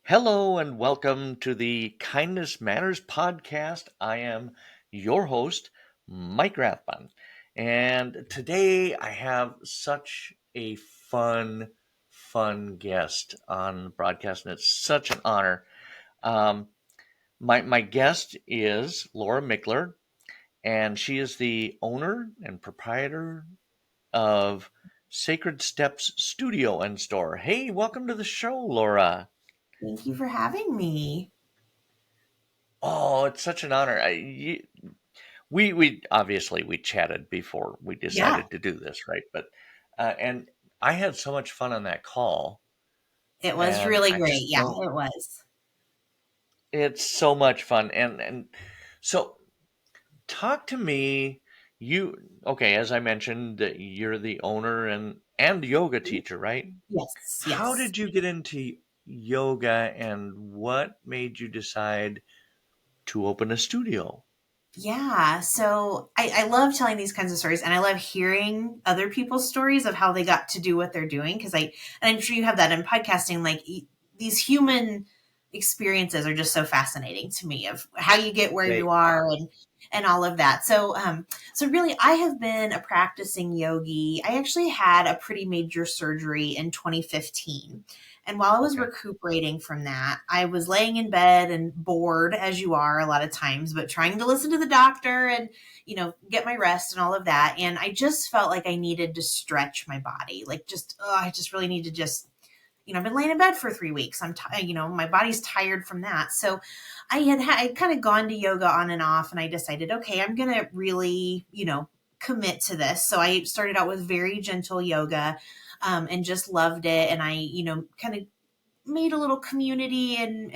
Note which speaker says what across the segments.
Speaker 1: Hello and welcome to the Kindness Matters podcast. I am your host, Mike Rathbun. And today I have such a fun guest on the broadcast, and it's such an honor. Um, my guest is Laura Mickler, and she is the owner and proprietor of Sacred Steps Studio and Store. Hey, welcome to the show, Laura.
Speaker 2: Thank you for having me.
Speaker 1: Oh, it's such an honor. We obviously we chatted before we
Speaker 2: Yeah,
Speaker 1: decided to do this, right? But and I had so much fun on that call,
Speaker 2: it was
Speaker 1: and
Speaker 2: really
Speaker 1: I
Speaker 2: great.
Speaker 1: just
Speaker 2: Yeah,
Speaker 1: don't.
Speaker 2: it was.
Speaker 1: It's so much fun, and so talk to me. You okay? As I mentioned, that you're the owner and yoga teacher, right?
Speaker 2: Yes,
Speaker 1: How
Speaker 2: yes.
Speaker 1: did you get into yoga, and what made you decide to open a studio?
Speaker 2: Yeah. So I love telling these kinds of stories and I love hearing other people's stories of how they got to do what they're doing. And I'm sure you have that in podcasting, these human experiences are just so fascinating to me of how you get where
Speaker 1: They
Speaker 2: you
Speaker 1: are.
Speaker 2: are and all of that. So really I have been a practicing yogi. I actually had a pretty major surgery in 2015. And while I was
Speaker 1: Okay.
Speaker 2: recuperating from that, I was laying in bed and bored, as you are a lot of times, but trying to listen to the doctor and, get my rest and all of that. And I just felt like I needed to stretch my body. I just really need to just, I've been laying in bed for 3 weeks. I'm tired, my body's tired from that. So I'd kind of gone to yoga on and off, and I decided, okay, I'm going to really, commit to this. So I started out with very gentle yoga, and just loved it. And I, kind of made a little community in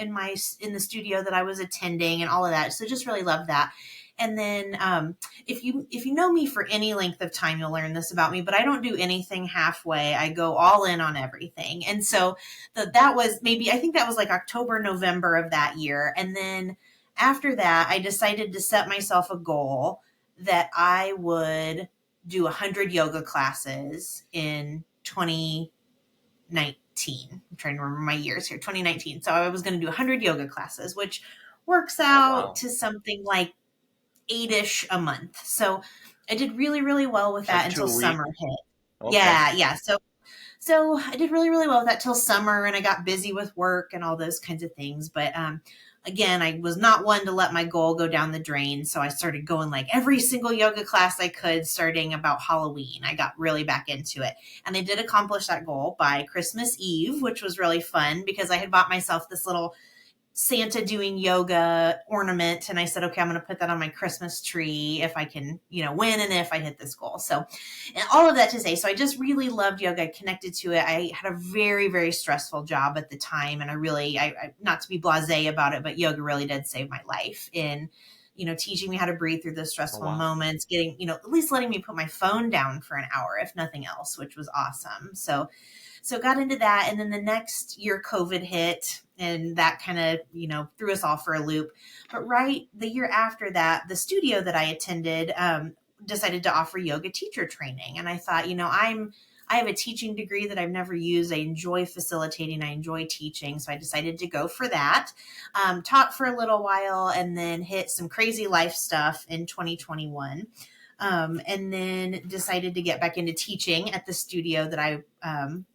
Speaker 2: the studio that I was attending and all of that. So just really loved that. And then if you know me for any length of time, you'll learn this about me. But I don't do anything halfway. I go all in on everything. And so that was maybe I think that was like October, November of that year. And then after that, I decided to set myself a goal that I would do 100 yoga classes in 2019. I'm trying to remember my years here, 2019. So I was going to do 100 yoga classes, which works
Speaker 1: Oh
Speaker 2: out
Speaker 1: wow.
Speaker 2: to something like eight-ish a month. So I did really, really well with
Speaker 1: It's
Speaker 2: that
Speaker 1: like two
Speaker 2: until
Speaker 1: a week.
Speaker 2: summer hit.
Speaker 1: Okay.
Speaker 2: Yeah. So I did really, really well with that till summer, and I got busy with work and all those kinds of things. But again, I was not one to let my goal go down the drain. So I started going like every single yoga class I could starting about Halloween. I got really back into it. And I did accomplish that goal by Christmas Eve, which was really fun because I had bought myself this little Santa doing yoga ornament. And I said, okay, I'm going to put that on my Christmas tree if I can, win and if I hit this goal. So, and all of that to say, so I just really loved yoga. I connected to it. I had a very, very stressful job at the time. And not to be blasé about it, but yoga really did save my life in, teaching me how to breathe through those
Speaker 1: Oh
Speaker 2: stressful
Speaker 1: wow.
Speaker 2: moments, getting, at least letting me put my phone down for an hour, if nothing else, which was awesome. So got into that. And then the next year, COVID hit, and that kind of, threw us all for a loop. But right the year after that, the studio that I attended decided to offer yoga teacher training. And I thought, I have a teaching degree that I've never used. I enjoy facilitating. I enjoy teaching. So I decided to go for that. Taught for a little while and then hit some crazy life stuff in 2021. And then decided to get back into teaching at the studio that I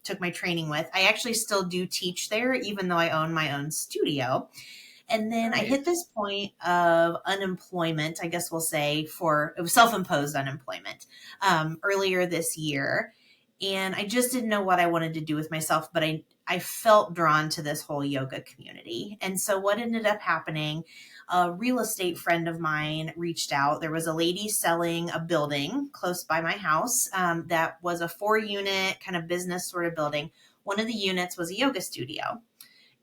Speaker 2: took my training with. I actually still do teach there, even though I own my own studio. And then I hit
Speaker 1: Nice.
Speaker 2: this point of unemployment, I guess we'll say, for self imposed unemployment earlier this year. And I just didn't know what I wanted to do with myself, but I felt drawn to this whole yoga community. And so what ended up happening, a real estate friend of mine reached out. There was a lady selling a building close by my house that was a 4-unit kind of business sort of building. One of the units was a yoga studio.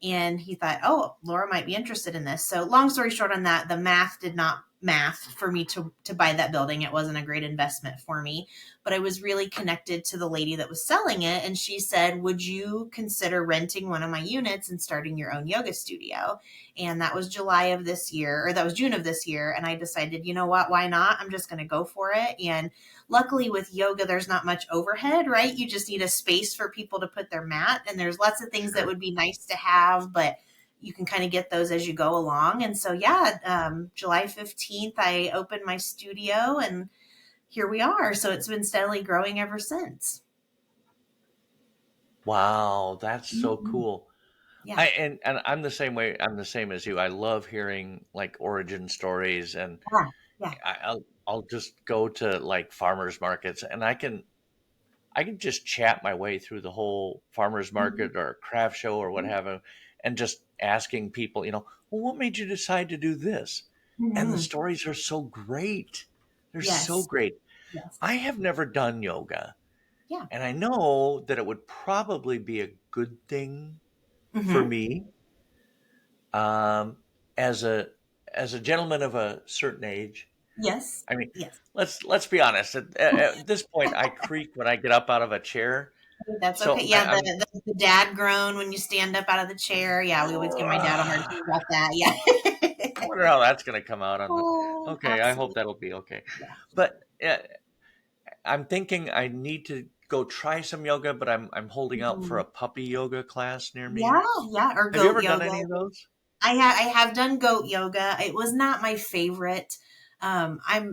Speaker 2: And he thought, oh, Laura might be interested in this. So long story short on that, the math did not math for me to buy that building. It wasn't a great investment for me, but I was really connected to the lady that was selling it. And she said, would you consider renting one of my units and starting your own yoga studio? And that was July of this year, or that was June of this year. And I decided, you know what, why not? I'm just going to go for it. And luckily with yoga, there's not much overhead, right? You just need a space for people to put their mat. And there's lots of things that
Speaker 1: Sure.
Speaker 2: would be nice to have, but you can kind of get those as you go along. And so, yeah, July 15th, I opened my studio and here we are. So it's been steadily growing ever since.
Speaker 1: Wow, that's so
Speaker 2: Mhm.
Speaker 1: cool.
Speaker 2: Yeah.
Speaker 1: And I'm the same way. I'm the same as you. I love hearing like origin stories, and
Speaker 2: Yeah. Yeah.
Speaker 1: I'll just go to like farmers markets, and I can just chat my way through the whole farmers
Speaker 2: Mhm.
Speaker 1: market or craft show or what have you, and just asking people, well, what made you decide to do this? And the
Speaker 2: Mhm.
Speaker 1: stories are so great. They're so
Speaker 2: Yes.
Speaker 1: great.
Speaker 2: Yes.
Speaker 1: I have never done yoga,
Speaker 2: Yeah.
Speaker 1: and I know that it would probably be a good thing for
Speaker 2: Hmm.
Speaker 1: me, um, as a gentleman of a certain age.
Speaker 2: Yes.
Speaker 1: I mean,
Speaker 2: Yes.
Speaker 1: let's be honest. At this point, I creak when I get up out of a chair.
Speaker 2: That's okay.
Speaker 1: So
Speaker 2: Yeah, the dad groan when you stand up out of the chair. Yeah, we always give my dad a hard
Speaker 1: I
Speaker 2: time about that. Yeah.
Speaker 1: wonder how that's going to come out on the.
Speaker 2: Oh,
Speaker 1: Okay, I hope
Speaker 2: absolutely.
Speaker 1: that'll be okay.
Speaker 2: Yeah.
Speaker 1: But I'm thinking I need to go try some yoga, but I'm holding out for
Speaker 2: Mhm.
Speaker 1: a puppy yoga class near
Speaker 2: Yeah,
Speaker 1: me.
Speaker 2: yeah, or
Speaker 1: Have you
Speaker 2: goat
Speaker 1: ever done
Speaker 2: yoga.
Speaker 1: any of those?
Speaker 2: I have done goat yoga. It was not my favorite. I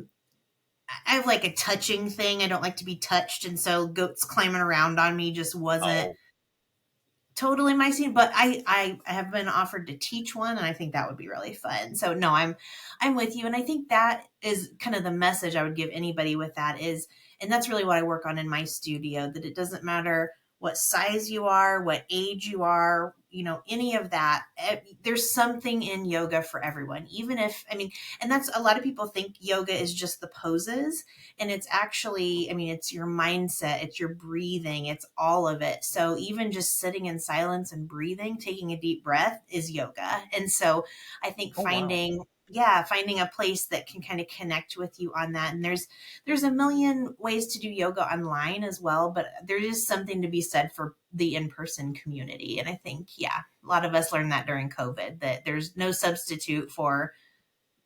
Speaker 2: have like a touching thing. I don't like to be touched, and so goats climbing around on me just wasn't
Speaker 1: Oh,
Speaker 2: totally my scene. But I have been offered to teach one, and I think that would be really fun. So no, I'm with you, and I think that is kind of the message I would give anybody with that is, and that's really what I work on in my studio. That it doesn't matter what size you are, what age you are, any of that. There's something in yoga for everyone. Even if, I mean, and that's a lot of people think yoga is just the poses, and it's actually, I mean, it's your mindset, it's your breathing, it's all of it. So even just sitting in silence and breathing, taking a deep breath is yoga. And so I think
Speaker 1: oh wow.
Speaker 2: finding a place that can kind of connect with you on that. And there's a million ways to do yoga online as well, but there is something to be said for the in-person community. And I think, yeah, a lot of us learned that during COVID, that there's no substitute for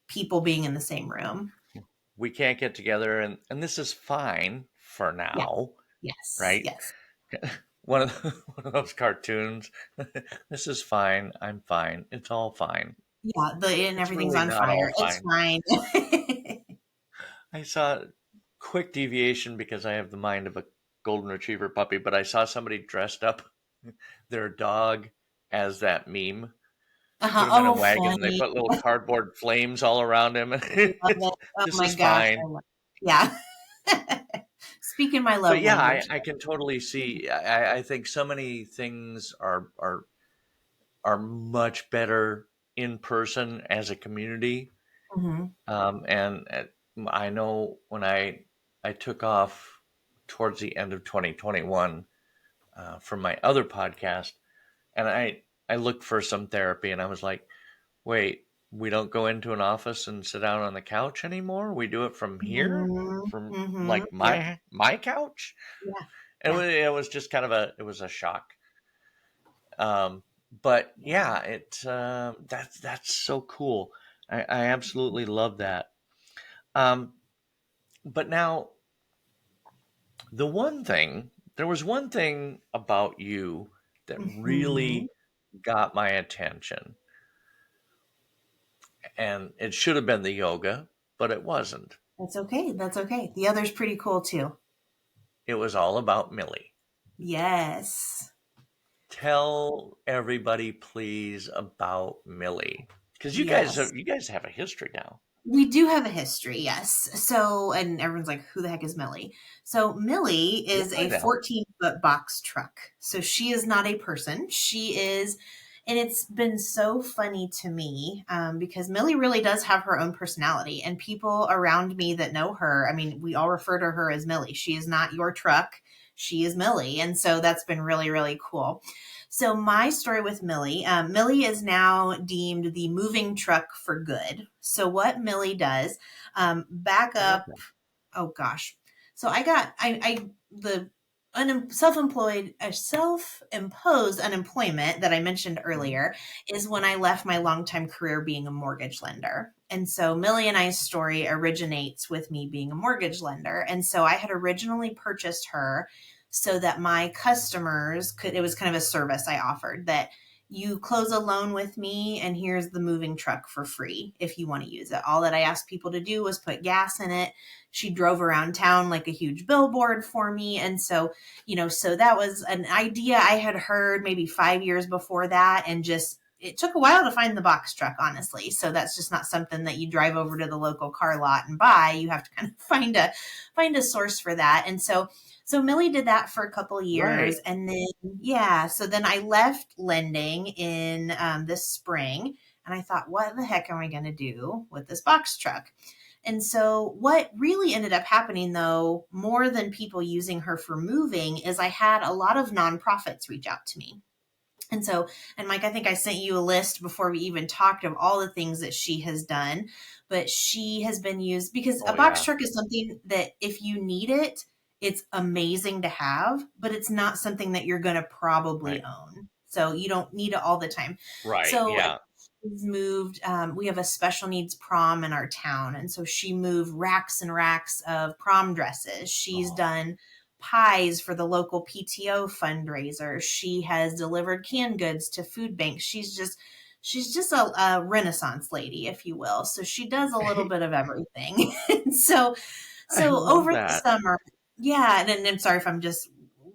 Speaker 2: people being in the same room.
Speaker 1: We can't get together, and this is fine for
Speaker 2: Yeah.
Speaker 1: now,
Speaker 2: Yes.
Speaker 1: right?
Speaker 2: Yes.
Speaker 1: One of those cartoons. This is fine. I'm fine. It's all fine.
Speaker 2: Yeah, and
Speaker 1: It's
Speaker 2: everything's
Speaker 1: really
Speaker 2: on
Speaker 1: not
Speaker 2: fire.
Speaker 1: all
Speaker 2: It's
Speaker 1: fine.
Speaker 2: fine.
Speaker 1: I saw quick deviation because I have the mind of a golden retriever puppy, but I saw somebody dressed up their dog as that meme. Put
Speaker 2: Uh-huh.
Speaker 1: him in a
Speaker 2: Oh,
Speaker 1: wagon. They
Speaker 2: funny.
Speaker 1: put little cardboard flames all around him.
Speaker 2: Love it. Oh
Speaker 1: This
Speaker 2: my
Speaker 1: is
Speaker 2: gosh.
Speaker 1: fine.
Speaker 2: Yeah. Speaking my
Speaker 1: But
Speaker 2: love
Speaker 1: yeah,
Speaker 2: language.
Speaker 1: I can totally see. I think so many things are much better in person as a community.
Speaker 2: Hmm.
Speaker 1: And I know when I took off towards the end of 2021 from my other podcast, and I looked for some therapy, and I was like, wait, we don't go into an office and sit down on the couch anymore. We do it from here,
Speaker 2: Hmm.
Speaker 1: from
Speaker 2: Hmm.
Speaker 1: like
Speaker 2: Yep.
Speaker 1: my couch.
Speaker 2: Yeah.
Speaker 1: And
Speaker 2: Yeah.
Speaker 1: it was just kind of it was a shock. Um, but
Speaker 2: Yeah.
Speaker 1: yeah, that's so cool. I absolutely love that. Um, but now there was one thing about you that
Speaker 2: Hmm.
Speaker 1: really got my attention, and it should have been the yoga, but it wasn't.
Speaker 2: That's okay. That's okay. The other's pretty cool too.
Speaker 1: It was all about Millie.
Speaker 2: Yes.
Speaker 1: Tell everybody, please, about Millie, because
Speaker 2: Yes.
Speaker 1: you guys have a history now.
Speaker 2: We do have a history, yes. So, and everyone's like, who the heck is Millie? So, Millie
Speaker 1: Yep,
Speaker 2: is
Speaker 1: I
Speaker 2: a
Speaker 1: know.
Speaker 2: 14-foot box truck. So, she is not a person. She is, and it's been so funny to me because Millie really does have her own personality. And people around me that know her, I mean, we all refer to her as Millie. She is not your truck, she is Millie. And so, that's been really, really cool. So my story with Millie, Millie is now deemed the moving truck for good. So what Millie does, back
Speaker 1: I love
Speaker 2: up.
Speaker 1: that.
Speaker 2: Oh gosh. So I the self-employed, self-imposed unemployment that I mentioned
Speaker 1: Mhm.
Speaker 2: earlier is when I left my longtime career being a mortgage lender. And so Millie and I's story originates with me being a mortgage lender. And so I had originally purchased her so that my customers could, it was kind of a service I offered that you close a loan with me and here's the moving truck for free if you want to use it. All that I asked people to do was put gas in it. She drove around town like a huge billboard for me. And so, so that was an idea I had heard maybe 5 years before that. And just, it took a while to find the box truck, honestly. So that's just not something that you drive over to the local car lot and buy. You have to kind of find a source for that. And so Millie did that for a couple of
Speaker 1: Right.
Speaker 2: years, and then yeah, so then I left lending in this spring, and I thought, what the heck am I going to do with this box truck? And so what really ended up happening, though, more than people using her for moving, is I had a lot of nonprofits reach out to me. And so, and Mike, I think I sent you a list before we even talked of all the things that she has done. But she has been used because a
Speaker 1: Oh
Speaker 2: box
Speaker 1: yeah.
Speaker 2: truck is something that if you need it, it's amazing to have, but it's not something that you're going to probably
Speaker 1: Right.
Speaker 2: own. So you don't need it all the time.
Speaker 1: Right.
Speaker 2: So
Speaker 1: Yeah.
Speaker 2: she's moved, we have a special needs prom in our town. And so she moved racks and racks of prom dresses. She's
Speaker 1: Oh.
Speaker 2: done pies for the local PTO fundraiser. She has delivered canned goods to food banks. She's just a renaissance lady, if you will. So she does a little bit of everything. And
Speaker 1: I
Speaker 2: so
Speaker 1: love
Speaker 2: over the
Speaker 1: that.
Speaker 2: summer, yeah, and I'm sorry if I'm just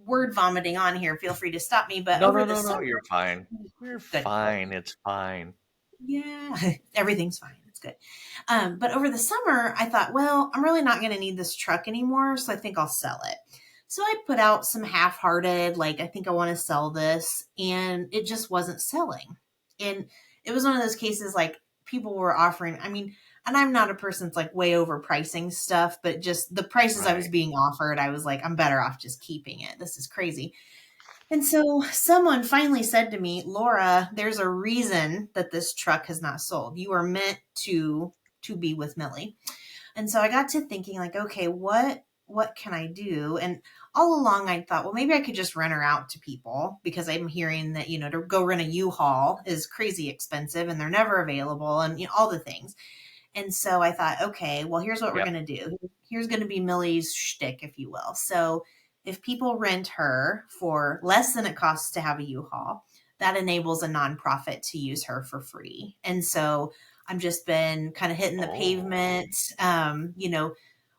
Speaker 2: word vomiting on here. Feel free to stop me. But
Speaker 1: No,
Speaker 2: over
Speaker 1: no,
Speaker 2: the
Speaker 1: no, no.
Speaker 2: summer,
Speaker 1: You're fine. You're
Speaker 2: good.
Speaker 1: fine. It's fine.
Speaker 2: Yeah, everything's fine. It's good. But over the summer, I thought, well, I'm really not going to need this truck anymore, so I think I'll sell it. So I put out some half-hearted, like, I think I want to sell this, and it just wasn't selling. And it was one of those cases like people were offering, I mean, and I'm not a person that's like way overpricing stuff, but just the prices I was
Speaker 1: Right.
Speaker 2: being offered, I was like, I'm better off just keeping it. This is crazy. And so someone finally said to me, Laura, there's a reason that this truck has not sold. You are meant to be with Millie. And so I got to thinking like, okay, what can I do? And all along I thought, well, maybe I could just rent her out to people because I'm hearing that, to go rent a U-Haul is crazy expensive and they're never available and all the things. And so I thought, okay, well, here's what we're
Speaker 1: Yep.
Speaker 2: going to do. Here's going to be Millie's shtick, if you will. So if people rent her for less than it costs to have a U-Haul, that enables a nonprofit to use her for free. And so I've just been kind of hitting the
Speaker 1: Oh.
Speaker 2: pavement,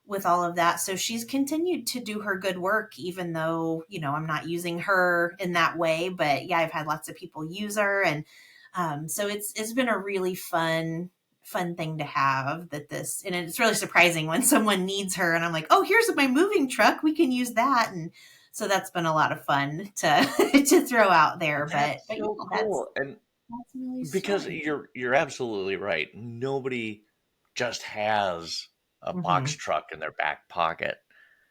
Speaker 2: with all of that. So she's continued to do her good work, even though, I'm not using her in that way. But yeah, I've had lots of people use her. And so it's been a really fun thing to have that this and it's really surprising when someone needs her and I'm like, oh, here's my moving truck, we can use that. And so that's been a lot of fun to to throw out there. but
Speaker 1: That's
Speaker 2: but yeah,
Speaker 1: so
Speaker 2: that's
Speaker 1: cool. And
Speaker 2: that's Millie's
Speaker 1: because
Speaker 2: story.
Speaker 1: you're absolutely right. Nobody just has a box
Speaker 2: Hmm.
Speaker 1: truck in their back pocket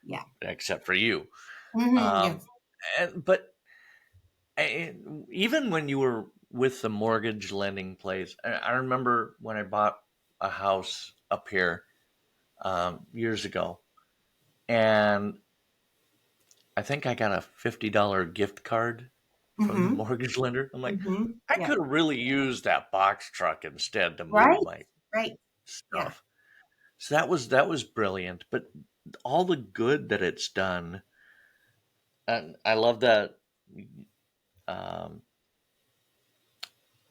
Speaker 2: Yeah.
Speaker 1: except for you.
Speaker 2: Yeah.
Speaker 1: Um, but even when you were with the mortgage lending place, I remember when I bought a house up here years ago, and I think I got a $50 gift card from the
Speaker 2: Hmm.
Speaker 1: mortgage lender. I'm like, I
Speaker 2: Yeah.
Speaker 1: could have really used that box truck instead to
Speaker 2: Right.
Speaker 1: move my
Speaker 2: Right. Yeah.
Speaker 1: stuff. So that was brilliant. But all the good that it's done, and I love that um,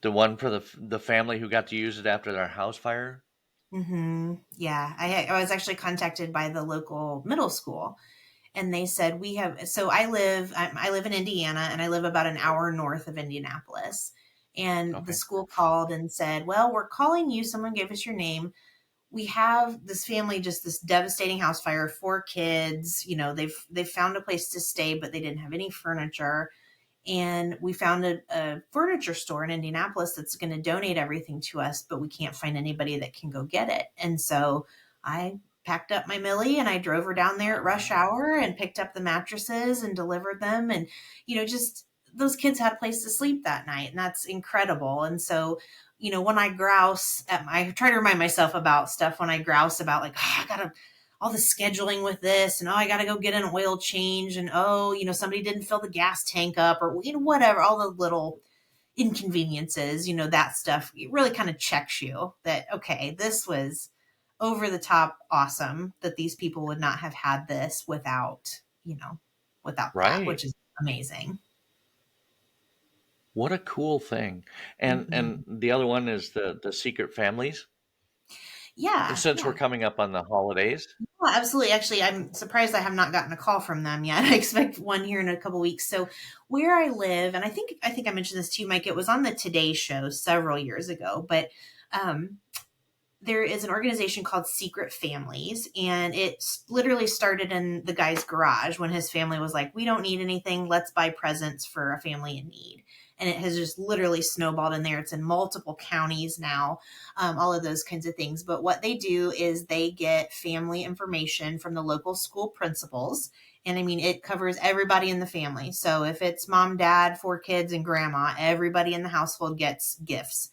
Speaker 1: the one for the family who got to use it after their house fire.
Speaker 2: Yeah, I was actually contacted by the local middle school and they said we have so I live in Indiana and I live about an hour north of Indianapolis, and the
Speaker 1: Okay.
Speaker 2: school called and said, well, we're calling you, someone gave us your name, we have this family, just this devastating house fire, 4 kids, they've found a place to stay but they didn't have any furniture, and we found a furniture store in Indianapolis that's going to donate everything to us, but we can't find anybody that can go get it. And so I packed up my Millie and I drove her down there at rush
Speaker 1: Oh,
Speaker 2: hour and picked up the mattresses and delivered them. And, just those kids had a place to sleep that night. And that's incredible. And so, when I grouse I try to remind myself about stuff when I grouse about like, oh, I got to all the scheduling with this and oh, I got to go get an oil change and oh, somebody didn't fill the gas tank up or whatever, all the little inconveniences, that stuff, it really kind of checks you that okay, this was over the top awesome, that these people would not have had this without, without that,
Speaker 1: right.
Speaker 2: which is amazing.
Speaker 1: What a cool thing. And
Speaker 2: Mhm.
Speaker 1: the other one is the secret families.
Speaker 2: Yeah,
Speaker 1: Since we're
Speaker 2: yeah.
Speaker 1: coming up on the holidays.
Speaker 2: Oh, absolutely. Actually, I'm surprised I have not gotten a call from them yet. I expect one here in a couple weeks. So, where I live, and I think I mentioned this to you, Mike. It was on the Today Show several years ago, but um, there is an organization called Secret Families, and it literally started in the guy's garage when his family was like, "We don't need anything. Let's buy presents for a family in need." And it has just literally snowballed in there. It's in multiple counties now, all of those kinds of things. But what they do is they get family information from the local school principals. And I mean, it covers everybody in the family. So if it's mom, dad, four kids, and grandma, everybody in the household gets gifts.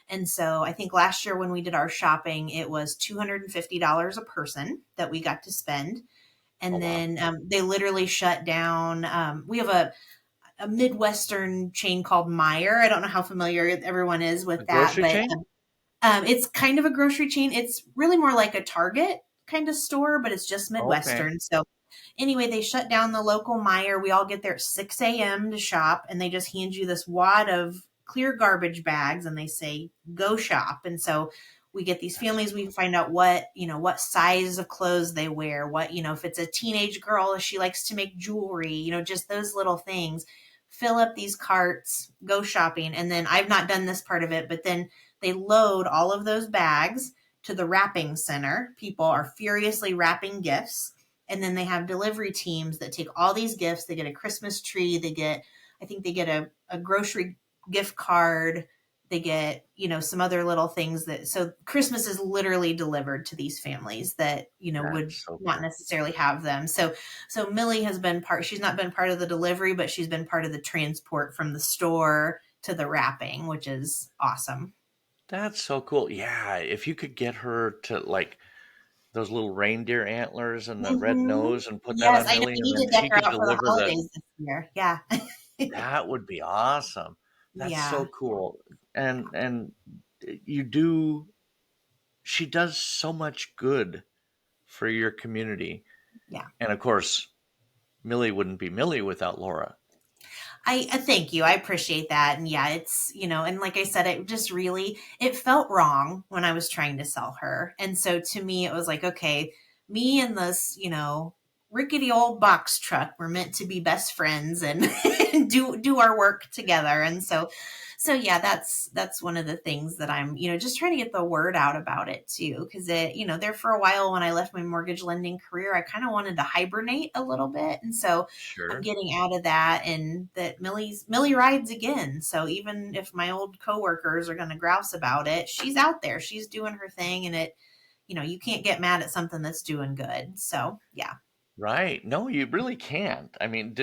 Speaker 2: And so I think last year when we did our shopping, it was $250 a person that we got to spend.
Speaker 1: Oh,
Speaker 2: And
Speaker 1: wow.
Speaker 2: then they literally shut down. We have a Midwestern chain called Meyer. I don't know how familiar everyone is
Speaker 1: A
Speaker 2: with that,
Speaker 1: grocery
Speaker 2: but
Speaker 1: chain?
Speaker 2: it's kind of a grocery chain. It's really more like a Target kind of store, but it's just
Speaker 1: Okay.
Speaker 2: Midwestern. So anyway, they shut down the local Meijer. We all get there at 6 a.m. to shop, and they just hand you this wad of clear garbage bags, and they say, go shop. And so we get these
Speaker 1: That's
Speaker 2: families, we find out what size of clothes they wear, if it's a teenage girl, if she likes to make jewelry, just those little things. Fill up these carts, go shopping. And then I've not done this part of it, but then they load all of those bags to the wrapping center. People are furiously wrapping gifts, and then they have delivery teams that take all these gifts. They get a Christmas tree. I think they get a grocery gift card. They get, some other little things so Christmas is literally delivered to these families that, would
Speaker 1: that's so
Speaker 2: not
Speaker 1: cool.
Speaker 2: necessarily have them. So Millie has been she's not been part of the delivery, but she's been part of the transport from the store to the wrapping, which is awesome.
Speaker 1: That's so cool. Yeah, if you could get her to like those little reindeer antlers and the red
Speaker 2: Mhm.
Speaker 1: nose and put that
Speaker 2: Yes,
Speaker 1: on
Speaker 2: I know
Speaker 1: Millie,
Speaker 2: we
Speaker 1: and
Speaker 2: need
Speaker 1: then
Speaker 2: to deck
Speaker 1: she
Speaker 2: her
Speaker 1: could
Speaker 2: out for the
Speaker 1: deliver
Speaker 2: holidays this year. Yeah.
Speaker 1: that would be awesome. That's so
Speaker 2: Yeah.
Speaker 1: cool. And you do she does so much good for your community.
Speaker 2: Yeah.
Speaker 1: And of course, Millie wouldn't be Millie without Laura.
Speaker 2: I thank you. I appreciate that. And yeah, it's, and like I said, it just really it felt wrong when I was trying to sell her. And so to me it was like, okay, me and this, rickety old box truck were meant to be best friends and do our work together. And so yeah, that's one of the things that I'm, just trying to get the word out about it too. Cause there for a while when I left my mortgage lending career, I kind of wanted to hibernate a little bit. And so I'm
Speaker 1: Sure.
Speaker 2: getting out of that, and that Millie rides again. So even if my old coworkers are going to grouse about it, she's out there. She's doing her thing, and you can't get mad at something that's doing good. So yeah.
Speaker 1: Right. No, you really can't. I mean,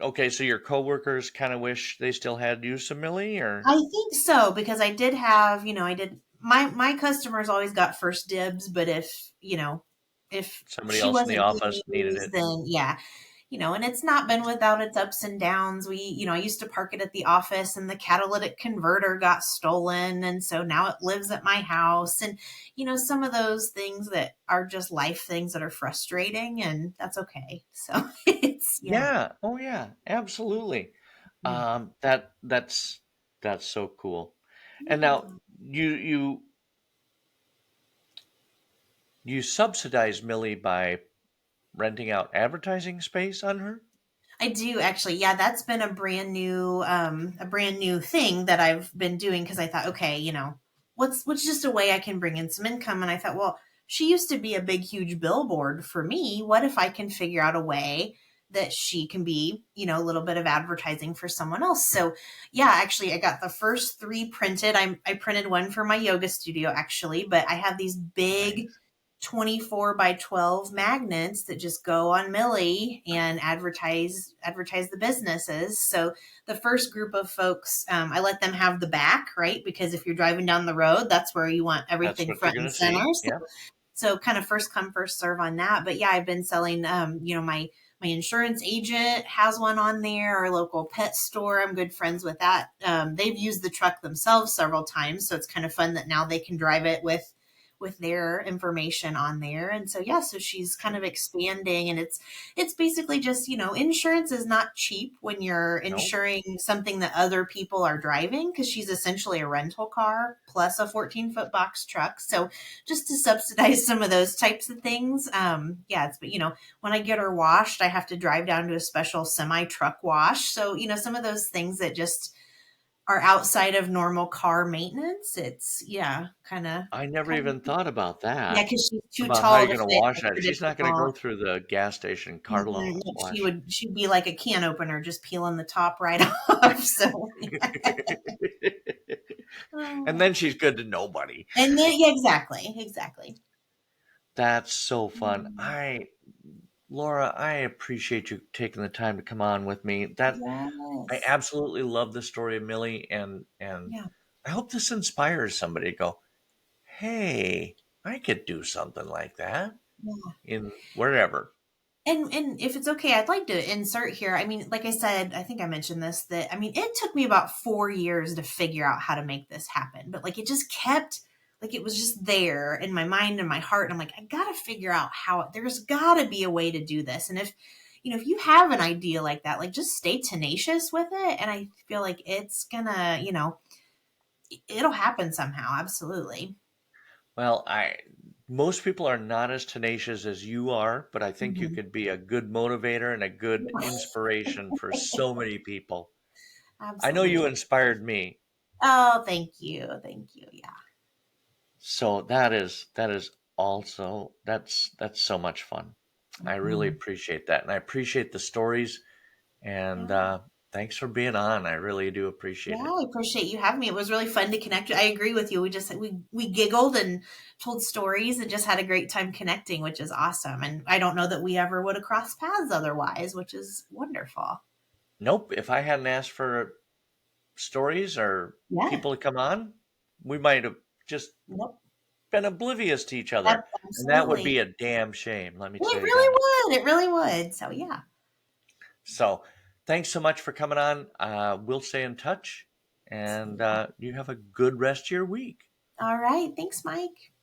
Speaker 1: okay, so your coworkers kind of wish they still had you some Millie or
Speaker 2: I think so because I did have, I did my customers always got first dibs, but if
Speaker 1: somebody
Speaker 2: she
Speaker 1: else in the
Speaker 2: wasn't
Speaker 1: office
Speaker 2: being
Speaker 1: needed
Speaker 2: used,
Speaker 1: it.
Speaker 2: then yeah, and it's not been without its ups and downs. I used to park it at the office and the catalytic converter got stolen. And so now it lives at my house. And, some of those things that are just life things that are frustrating, and that's okay. So yeah.
Speaker 1: Yeah. Oh yeah, absolutely.
Speaker 2: Yeah.
Speaker 1: That's so cool. And now
Speaker 2: Yeah.
Speaker 1: you you subsidize Millie by renting out advertising space on her?
Speaker 2: I do actually. Yeah, that's been a brand new thing that I've been doing because I thought, okay, what's just a way I can bring in some income. And I thought, well, she used to be a big, huge billboard for me. What if I can figure out a way that she can be, a little bit of advertising for someone else? So yeah, actually I got the first three printed. I printed one for my yoga studio actually, but I have these big
Speaker 1: Nice.
Speaker 2: 24 by 12 magnets that just go on Millie and advertise the businesses. So the first group of folks, I let them have the back, right? Because if you're driving down the road, that's where you want
Speaker 1: That's
Speaker 2: everything
Speaker 1: what they're
Speaker 2: front
Speaker 1: going
Speaker 2: and
Speaker 1: to
Speaker 2: center.
Speaker 1: see.
Speaker 2: So,
Speaker 1: Yeah.
Speaker 2: so kind of first come, first serve on that. But yeah, I've been selling, my insurance agent has one on there. Our local pet store, I'm good friends with that. They've used the truck themselves several times, so it's kind of fun that now they can drive it with their information on there. And so yeah, so she's kind of expanding, and it's basically just, insurance is not cheap when you're
Speaker 1: No,
Speaker 2: insuring something that other people are driving, because she's essentially a rental car plus a 14-foot box truck. So just to subsidize some of those types of things. Yeah, it's, but when I get her washed, I have to drive down to a special semi truck wash. So, some of those things that just are outside of normal car maintenance. It's, yeah,
Speaker 1: I never
Speaker 2: kind
Speaker 1: even
Speaker 2: of,
Speaker 1: thought about
Speaker 2: yeah,
Speaker 1: that.
Speaker 2: because she's too
Speaker 1: About how
Speaker 2: tall
Speaker 1: you're
Speaker 2: to
Speaker 1: going to
Speaker 2: fit
Speaker 1: wash
Speaker 2: a
Speaker 1: that. She's not going to
Speaker 2: traditional.
Speaker 1: go through the gas station car
Speaker 2: Nope,
Speaker 1: wash.
Speaker 2: she'd be like a can opener, just peeling the top right off. So,
Speaker 1: And
Speaker 2: oh.
Speaker 1: then she's good to nobody.
Speaker 2: And then, yeah, exactly, exactly.
Speaker 1: That's so fun.
Speaker 2: Mm,
Speaker 1: Laura, I appreciate you taking the time to come on with me. I
Speaker 2: yes.
Speaker 1: absolutely love the story of Millie, and
Speaker 2: Yeah.
Speaker 1: I hope this inspires somebody to go, hey, I could do something like that
Speaker 2: Yeah.
Speaker 1: in wherever.
Speaker 2: And if it's okay, I'd like to insert here. I mean, like I said, I think I mentioned this, that I mean, it took me about 4 years to figure out how to make this happen. But like it just kept, like it was just there in my mind and my heart. And I'm like, I gotta figure out how, there's gotta be a way to do this. And if you have an idea like that, like just stay tenacious with it. And I feel like it's gonna, it'll happen somehow. Absolutely.
Speaker 1: Well, I most people are not as tenacious as you are, but I think you
Speaker 2: Mhm.
Speaker 1: could be a good motivator and a good inspiration for so many people. I know you
Speaker 2: Absolutely.
Speaker 1: inspired me.
Speaker 2: Oh, thank you. Thank you. Yeah.
Speaker 1: So that is also that's so much fun. I really
Speaker 2: Mhm.
Speaker 1: appreciate that, and I appreciate the stories. And
Speaker 2: Yeah.
Speaker 1: thanks for being on. I really do appreciate
Speaker 2: Yeah,
Speaker 1: it.
Speaker 2: I appreciate you having me. It was really fun to connect. I agree with you. We giggled and told stories and just had a great time connecting, which is awesome. And I don't know that we ever would have crossed paths otherwise, which is wonderful.
Speaker 1: Nope. If I hadn't asked for stories or
Speaker 2: Yeah.
Speaker 1: people to come on, we might have just
Speaker 2: Nope.
Speaker 1: been oblivious to each other, and that would
Speaker 2: Absolutely.
Speaker 1: be a damn shame. Let me
Speaker 2: It
Speaker 1: tell you
Speaker 2: really
Speaker 1: that.
Speaker 2: would. It really would. So yeah.
Speaker 1: So, thanks so much for coming on. We'll stay in touch, and
Speaker 2: Absolutely.
Speaker 1: you have a good rest of your week.
Speaker 2: All right. Thanks, Mike.